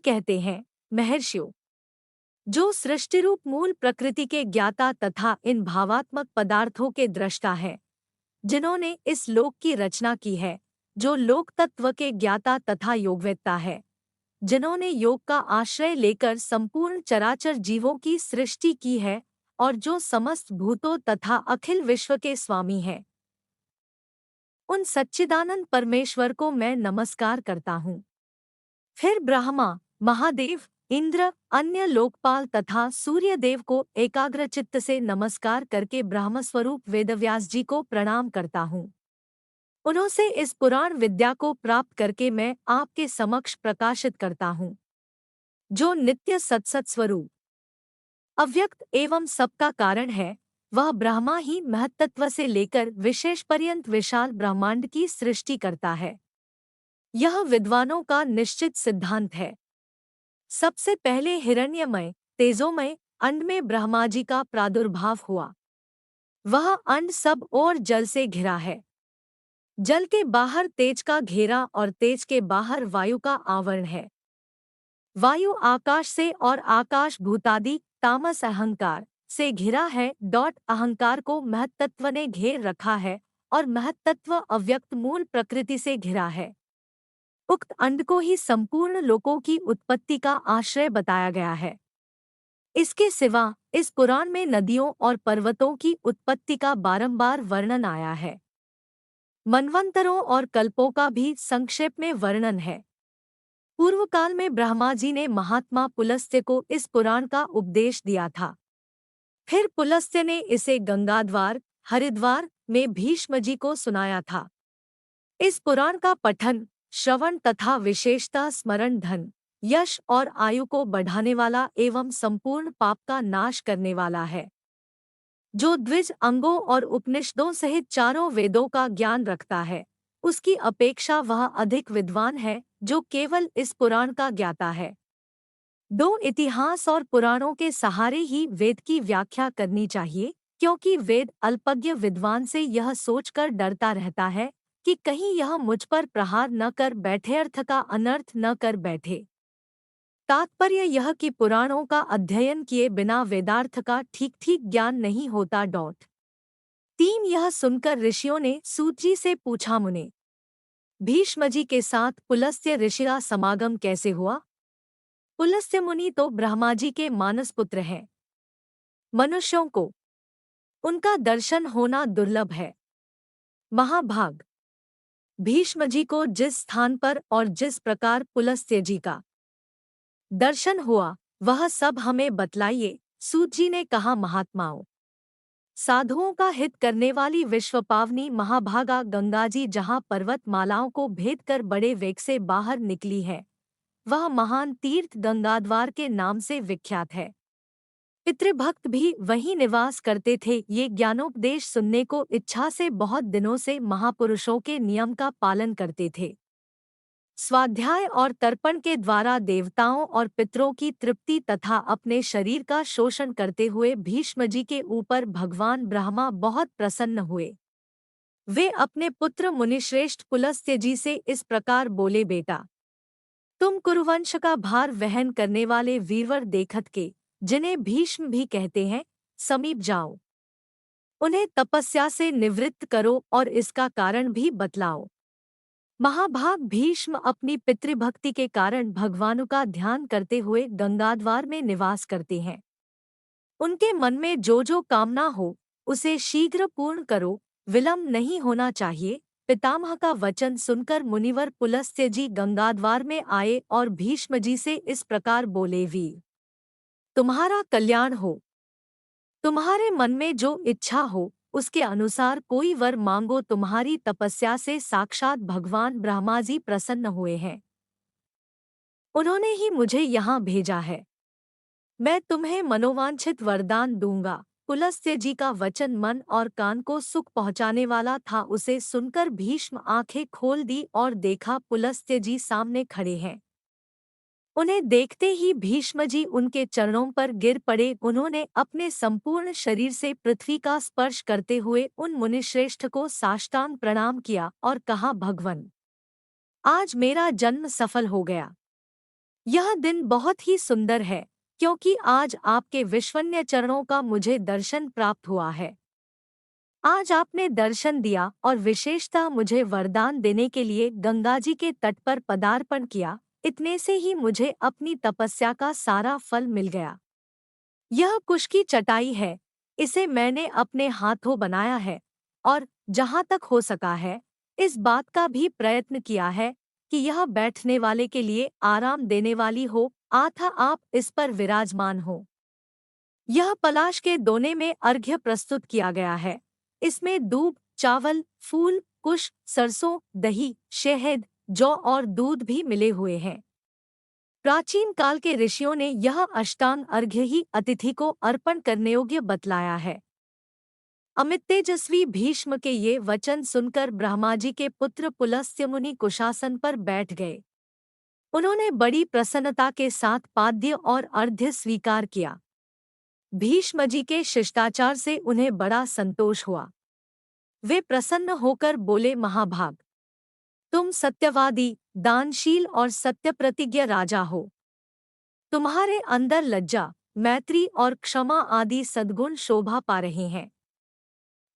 कहते हैं, महर्षियों, जो सृष्टिरूप मूल प्रकृति के ज्ञाता तथा इन भावात्मक पदार्थों के दृष्टा है, जिन्होंने इस लोक की रचना की है, जो लोक तत्व के ज्ञाता तथा योगवेत्ता है, जिन्होंने योग का आश्रय लेकर संपूर्ण चराचर जीवों की सृष्टि की है और जो समस्त भूतों तथा अखिल विश्व के स्वामी हैं, उन सच्चिदानंद परमेश्वर को मैं नमस्कार करता हूँ। फिर ब्रह्मा, महादेव, इंद्र, अन्य लोकपाल तथा सूर्यदेव को एकाग्रचित्त से नमस्कार करके ब्रह्मस्वरूप वेदव्यास जी को प्रणाम करता हूँ। उन्होंने इस पुराण विद्या को प्राप्त करके मैं आपके समक्ष प्रकाशित करता हूँ, जो नित्य सत्सत स्वरूप, अव्यक्त एवं सबका कारण है। वह ब्रह्मा ही महत्तत्व से लेकर विशेष पर्यंत विशाल ब्रह्मांड की सृष्टि करता है। यह विद्वानों का निश्चित सिद्धांत है। सबसे पहले हिरण्यमय, तेजोमय अंड में ब्रह्मा जी का प्रादुर्भाव हुआ। वह अंड सब ओर जल से घिरा है। जल के बाहर तेज का घेरा और तेज के बाहर वायु का आवरण है। वायु आकाश से और आकाश भूतादि तामस अहंकार से घिरा है। अहंकार को महत्तत्व ने घेर रखा है और महत्तत्व अव्यक्त मूल प्रकृति से घिरा है। उक्त अंड को ही संपूर्ण लोकों की उत्पत्ति का आश्रय बताया गया है। इसके सिवा इस पुराण में नदियों और पर्वतों की उत्पत्ति का बारंबार वर्णन आया है। मनवंतरों और कल्पों का भी संक्षेप में वर्णन है। पूर्व काल में ब्रह्मा जी ने महात्मा पुलस्त्य को इस पुराण का उपदेश दिया था। फिर पुलस्त्य ने इसे गंगाद्वार, हरिद्वार में भीष्म जी को सुनाया था। इस पुराण का पठन, श्रवण तथा विशेषतः स्मरण धन, यश और आयु को बढ़ाने वाला एवं संपूर्ण पाप का नाश करने वाला है। जो द्विज अंगों और उपनिषदों सहित चारों वेदों का ज्ञान रखता है, उसकी अपेक्षा वह अधिक विद्वान है जो केवल इस पुराण का ज्ञाता है। दो इतिहास और पुराणों के सहारे ही वेद की व्याख्या करनी चाहिए, क्योंकि वेद अल्पज्ञ विद्वान से यह सोचकर डरता रहता है कि कहीं यह मुझ पर प्रहार न कर बैठे, अर्थ का अनर्थ न कर बैठे। तात्पर्य यह कि पुराणों का अध्ययन किए बिना वेदार्थ का ठीक ठीक ज्ञान नहीं होता। 3 यह सुनकर ऋषियों ने सूत जी से पूछा, मुने, भीष्म जी के साथ पुलस्त्य ऋषि का समागम कैसे हुआ? पुलस्त्य मुनि तो ब्रह्मा जी के मानस पुत्र हैं। मनुष्यों को उनका दर्शन होना दुर्लभ है। महाभाग, भीष्म जी को जिस स्थान पर और जिस प्रकार पुलस्त्य जी का दर्शन हुआ, वह सब हमें बतलाइए। सूत जी ने कहा, महात्माओं, साधुओं का हित करने वाली विश्वपावनी महाभागा गंगा जी जहाँ पर्वतमालाओं को भेद कर बड़े वेग से बाहर निकली है, वह महान तीर्थ गंगाद्वार के नाम से विख्यात है। पितृभक्त भी वहीं निवास करते थे। ये ज्ञानोपदेश सुनने को इच्छा से बहुत दिनों से महापुरुषों के नियम का पालन करते थे। स्वाध्याय और तर्पण के द्वारा देवताओं और पितरों की तृप्ति तथा अपने शरीर का शोषण करते हुए भीष्म जी के ऊपर भगवान ब्रह्मा बहुत प्रसन्न हुए। वे अपने पुत्र मुनिश्रेष्ठ पुलस्त्य जी से इस प्रकार बोले, बेटा, तुम कुरुवंश का भार वहन करने वाले वीरवर देखत के, जिन्हें भीष्म भी कहते हैं, समीप जाओ। उन्हें तपस्या से निवृत्त करो और इसका कारण भी बतलाओ। महाभाग भीष्म अपनी पितृभक्ति के कारण भगवान का ध्यान करते हुए गंगाद्वार में निवास करते हैं। उनके मन में जो जो कामना हो, उसे शीघ्र पूर्ण करो, विलंब नहीं होना चाहिए। पितामह का वचन सुनकर मुनिवर पुलस्त्य जी गंगाद्वार में आए और भीष्म जी से इस प्रकार बोले, वीर, तुम्हारा कल्याण हो। तुम्हारे मन में जो इच्छा हो, उसके अनुसार कोई वर मांगो। तुम्हारी तपस्या से साक्षात भगवान ब्रह्मा जी प्रसन्न हुए हैं। उन्होंने ही मुझे यहाँ भेजा है। मैं तुम्हें मनोवांछित वरदान दूंगा। पुलस्त्य जी का वचन मन और कान को सुख पहुँचाने वाला था। उसे सुनकर भीष्म आंखें खोल दी और देखा पुलस्त्य जी सामने खड़े हैं। उन्हें देखते ही भीष्म जी उनके चरणों पर गिर पड़े। उन्होंने अपने संपूर्ण शरीर से पृथ्वी का स्पर्श करते हुए उन मुनिश्रेष्ठ को साष्टांग प्रणाम किया और कहा, भगवन, आज मेरा जन्म सफल हो गया। यह दिन बहुत ही सुंदर है, क्योंकि आज आपके विश्वन्य चरणों का मुझे दर्शन प्राप्त हुआ है। आज आपने दर्शन दिया और विशेषतः मुझे वरदान देने के लिए गंगा जी के तट पर पदार्पण किया। इतने से ही मुझे अपनी तपस्या का सारा फल मिल गया। यह कुश की चटाई है। इसे मैंने अपने हाथों बनाया है और जहाँ तक हो सका है, इस बात का भी प्रयत्न किया है कि यह बैठने वाले के लिए आराम देने वाली हो, अतः आप इस पर विराजमान हो। यह पलाश के दोने में अर्घ्य प्रस्तुत किया गया है। इसमें दूब, चावल, फूल, कुश, सरसों, दही, शहद, जौ और दूध भी मिले हुए हैं। प्राचीन काल के ऋषियों ने यह अष्टांग अर्घ्य ही अतिथि को अर्पण करने योग्य बतलाया है। अमित तेजस्वी भीष्म के ये वचन सुनकर ब्रह्माजी के पुत्र पुलस्त्य मुनि कुशासन पर बैठ गए। उन्होंने बड़ी प्रसन्नता के साथ पाद्य और अर्घ्य स्वीकार किया। भीष्मजी के शिष्टाचार से उन्हें बड़ा संतोष हुआ। वे प्रसन्न होकर बोले, महाभाग, तुम सत्यवादी, दानशील और सत्यप्रतिज्ञ राजा हो। तुम्हारे अंदर लज्जा, मैत्री और क्षमा आदि सद्गुण शोभा पा रहे हैं।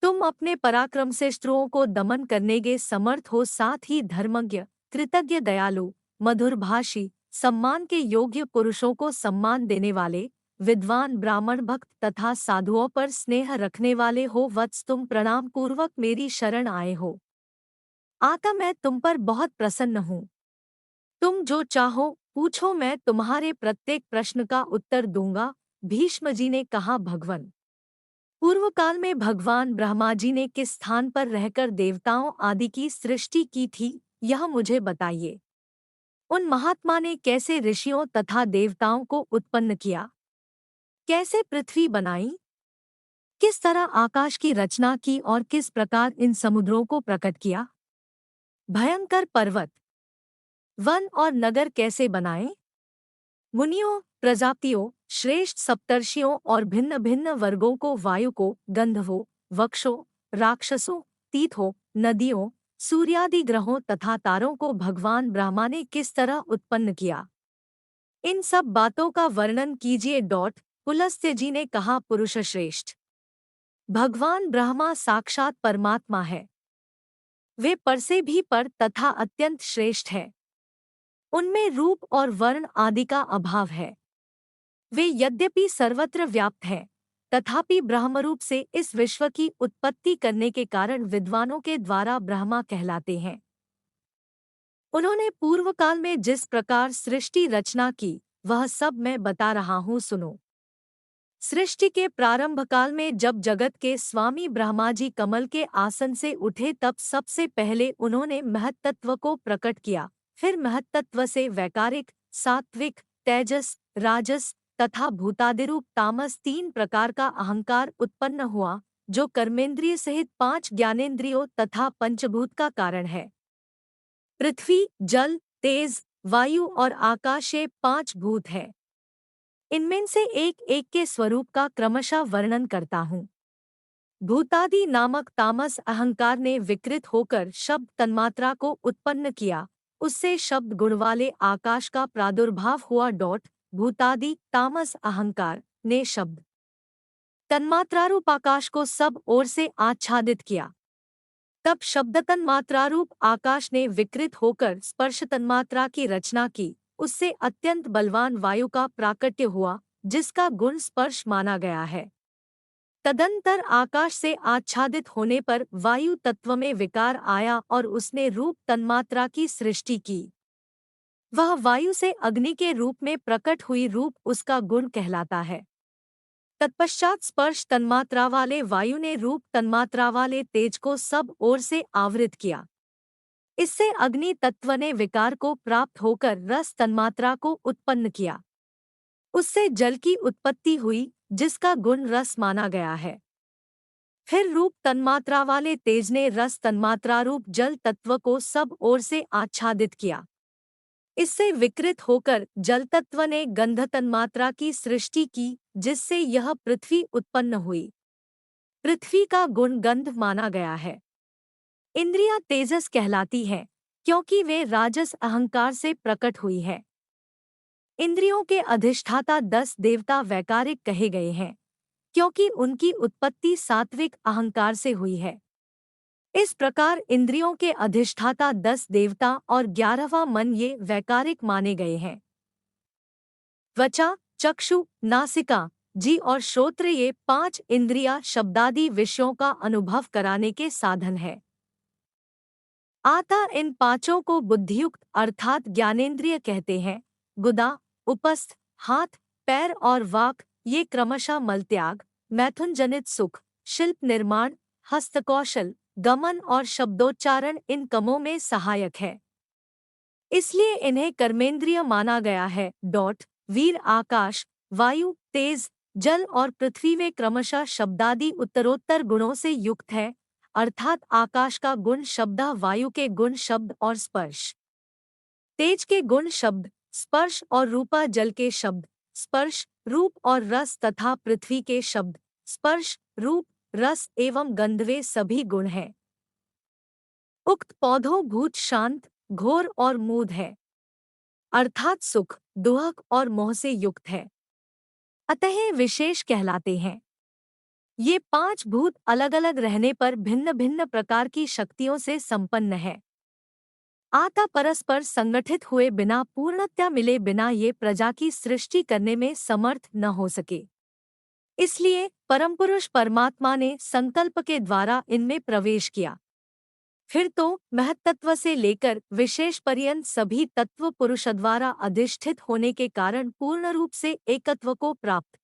तुम अपने पराक्रम से शत्रुओं को दमन करने के समर्थ हो, साथ ही धर्मज्ञ, कृतज्ञ, दयालु, मधुरभाषी, सम्मान के योग्य पुरुषों को सम्मान देने वाले, विद्वान, ब्राह्मण, भक्त तथा साधुओं पर स्नेह रखने वाले हो। वत्स, तुम प्रणाम पूर्वक मेरी शरण आए हो। आता मैं तुम पर बहुत प्रसन्न हूँ। तुम जो चाहो पूछो, मैं तुम्हारे प्रत्येक प्रश्न का उत्तर दूंगा। भीष्मजी ने कहा, भगवन, पूर्व काल में भगवान ब्रह्मा जी ने किस स्थान पर रहकर देवताओं आदि की सृष्टि की थी, यह मुझे बताइए। उन महात्मा ने कैसे ऋषियों तथा देवताओं को उत्पन्न किया, कैसे पृथ्वी बनाई, किस तरह आकाश की रचना की और किस प्रकार इन समुद्रों को प्रकट किया, भयंकर पर्वत, वन और नगर कैसे बनाए, मुनियों, प्रजातियों, श्रेष्ठ सप्तर्षियों और भिन्न भिन्न वर्गों को, वायु को, गंधर्वों, वक्षों, राक्षसों, तीर्थों, नदियों, सूर्यादि ग्रहों तथा तारों को भगवान ब्रह्मा ने किस तरह उत्पन्न किया, इन सब बातों का वर्णन कीजिए। पुलस्त्य जी ने कहा, पुरुष श्रेष्ठ, भगवान ब्रह्मा साक्षात परमात्मा है। वे पर से भी पर तथा अत्यंत श्रेष्ठ है। उनमें रूप और वर्ण आदि का अभाव है। वे यद्यपि सर्वत्र व्याप्त हैं, तथापि ब्रह्मरूप से इस विश्व की उत्पत्ति करने के कारण विद्वानों के द्वारा ब्रह्मा कहलाते हैं। उन्होंने पूर्व काल में जिस प्रकार सृष्टि रचना की, वह सब मैं बता रहा हूँ, सुनो। सृष्टि के प्रारंभ काल में जब जगत के स्वामी ब्रह्मा जी कमल के आसन से उठे, तब सबसे पहले उन्होंने महत्तत्व को प्रकट किया। फिर महत्तत्व से वैकारिक, सात्विक, तेजस, राजस तथा भूतादिरूप तामस, तीन प्रकार का अहंकार उत्पन्न हुआ, जो कर्मेंद्रिय सहित 5 ज्ञानेंद्रियों तथा पंचभूत का कारण है। पृथ्वी, जल, तेज, वायु और आकाश ये 5 भूत है। इनमें से एक एक के स्वरूप का क्रमशः वर्णन करता हूँ। भूतादि नामक तामस अहंकार ने विकृत होकर शब्द तन्मात्रा को उत्पन्न किया। उससे शब्द गुण वाले आकाश का प्रादुर्भाव हुआ। भूतादि तामस अहंकार ने शब्द तन्मात्रारूप आकाश को सब ओर से आच्छादित किया। तब शब्द तन्मात्रारूप आकाश ने विकृत होकर स्पर्श तन्मात्रा की रचना की। उससे अत्यंत बलवान वायु का प्राकट्य हुआ, जिसका गुण स्पर्श माना गया है। तदंतर आकाश से आच्छादित होने पर वायु तत्व में विकार आया और उसने रूप तन्मात्रा की सृष्टि की। वह वायु से अग्नि के रूप में प्रकट हुई, रूप उसका गुण कहलाता है। तत्पश्चात स्पर्श तन्मात्रा वाले वायु ने रूप तन्मात्रा वाले तेज को सब ओर से आवृत किया। इससे अग्नि तत्व ने विकार को प्राप्त होकर रस तन्मात्रा को उत्पन्न किया। उससे जल की उत्पत्ति हुई, जिसका गुण रस माना गया है। फिर रूप तन्मात्रा वाले तेज ने रस तन्मात्रा रूप जल तत्व को सब ओर से आच्छादित किया। इससे विकृत होकर जल तत्व ने गंध तन्मात्रा की सृष्टि की, जिससे यह पृथ्वी उत्पन्न हुई। पृथ्वी का गुण गंध माना गया है। इंद्रियां तेजस कहलाती हैं, क्योंकि वे राजस अहंकार से प्रकट हुई है। इंद्रियों के अधिष्ठाता 10 देवता वैकारिक कहे गए हैं, क्योंकि उनकी उत्पत्ति सात्विक अहंकार से हुई है। इस प्रकार इंद्रियों के अधिष्ठाता 10 देवता और 11वां मन ये वैकारिक माने गए हैं। त्वचा, चक्षु, नासिका, जी और श्रोत्र ये 5 इंद्रियां शब्दादि विषयों का अनुभव कराने के साधन है। अतः इन पांचों को बुद्धियुक्त अर्थात ज्ञानेंद्रिय कहते हैं। गुदा, उपस्थ, हाथ, पैर और वाक ये क्रमशः मलत्याग, मैथुन जनित सुख, शिल्प निर्माण, हस्तकौशल, गमन और शब्दोच्चारण इन कामों में सहायक है। इसलिए इन्हें कर्मेंद्रिय माना गया है। वीर आकाश, वायु, तेज, जल और पृथ्वी वे क्रमशः शब्दादि उत्तरोत्तर गुणों से युक्त है, अर्थात आकाश का गुण शब्द, वायु के गुण शब्द और स्पर्श, तेज के गुण शब्द, स्पर्श और रूपा, जल के शब्द, स्पर्श, रूप और रस तथा पृथ्वी के शब्द, स्पर्श, रूप, रस एवं गंध वे सभी गुण हैं। उक्त पौधों भूत शांत, घोर और मूढ़ है, अर्थात सुख, दुहक और मोह से युक्त है, अतः विशेष कहलाते हैं। ये 5 भूत अलग अलग रहने पर भिन्न भिन्न प्रकार की शक्तियों से संपन्न है। आता परस्पर संगठित हुए बिना, पूर्णत्या मिले बिना ये प्रजा की सृष्टि करने में समर्थ न हो सके। इसलिए परमपुरुष परमात्मा ने संकल्प के द्वारा इनमें प्रवेश किया। फिर तो महत्तत्व से लेकर विशेष पर्यंत सभी तत्व पुरुष द्वारा अधिष्ठित होने के कारण पूर्ण रूप से एकत्व को प्राप्त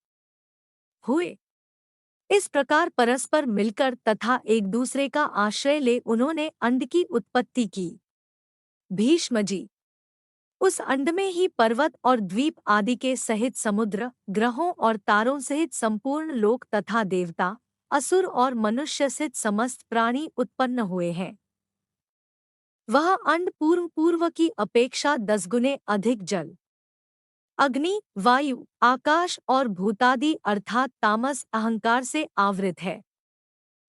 हुए। इस प्रकार परस्पर मिलकर तथा एक दूसरे का आश्रय ले उन्होंने अंड की उत्पत्ति की। भीष्म जी, उस अंड में ही पर्वत और द्वीप आदि के सहित समुद्र, ग्रहों और तारों सहित संपूर्ण लोक तथा देवता, असुर और मनुष्य सहित समस्त प्राणी उत्पन्न हुए हैं। वह अंड पूर्व की अपेक्षा 10 गुने अधिक जल, अग्नि, वायु, आकाश और भूतादि अर्थात तामस अहंकार से आवृत है।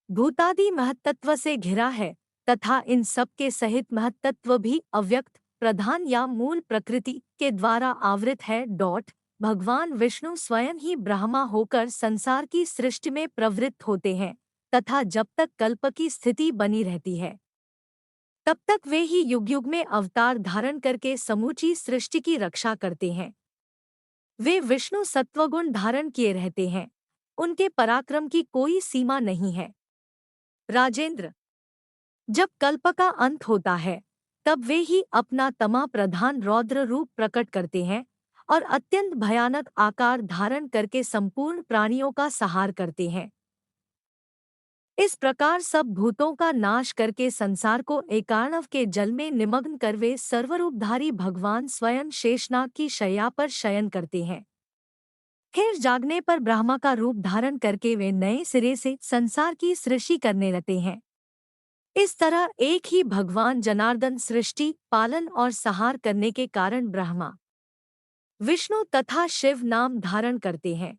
भूतादि महत्तत्व से घिरा है तथा इन सब के सहित महत्तत्व भी अव्यक्त, प्रधान या मूल प्रकृति के द्वारा आवृत है। भगवान विष्णु स्वयं ही ब्रह्मा होकर संसार की सृष्टि में प्रवृत्त होते हैं तथा जब तक कल्प की स्थिति बनी रहती है तब तक वे ही युग युग में अवतार धारण करके समूची सृष्टि की रक्षा करते हैं। वे विष्णु सत्वगुण धारण किए रहते हैं, उनके पराक्रम की कोई सीमा नहीं है। राजेंद्र, जब कल्प का अंत होता है तब वे ही अपना तमा प्रधान रौद्र रूप प्रकट करते हैं और अत्यंत भयानक आकार धारण करके संपूर्ण प्राणियों का संहार करते हैं। इस प्रकार सब भूतों का नाश करके संसार को एकार्णव के जल में निमग्न कर वे सर्वरूपधारी भगवान स्वयं शेषनाग की शैया पर शयन करते हैं। फिर जागने पर ब्रह्मा का रूप धारण करके वे नए सिरे से संसार की सृष्टि करने लगते हैं। इस तरह एक ही भगवान जनार्दन सृष्टि, पालन और संहार करने के कारण ब्रह्मा, विष्णु तथा शिव नाम धारण करते हैं।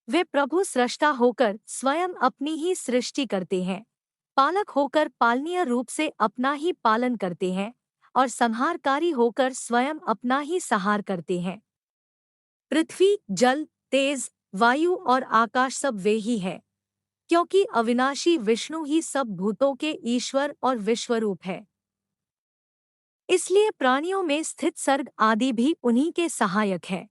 वे प्रभु सृष्टा होकर स्वयं अपनी ही सृष्टि करते हैं, पालक होकर पालनीय रूप से अपना ही पालन करते हैं और संहारकारी होकर स्वयं अपना ही संहार करते हैं। पृथ्वी, जल, तेज, वायु और आकाश सब वे ही है, क्योंकि अविनाशी विष्णु ही सब भूतों के ईश्वर और विश्वरूप है। इसलिए प्राणियों में स्थित सर्ग आदि भी उन्हीं के सहायक है।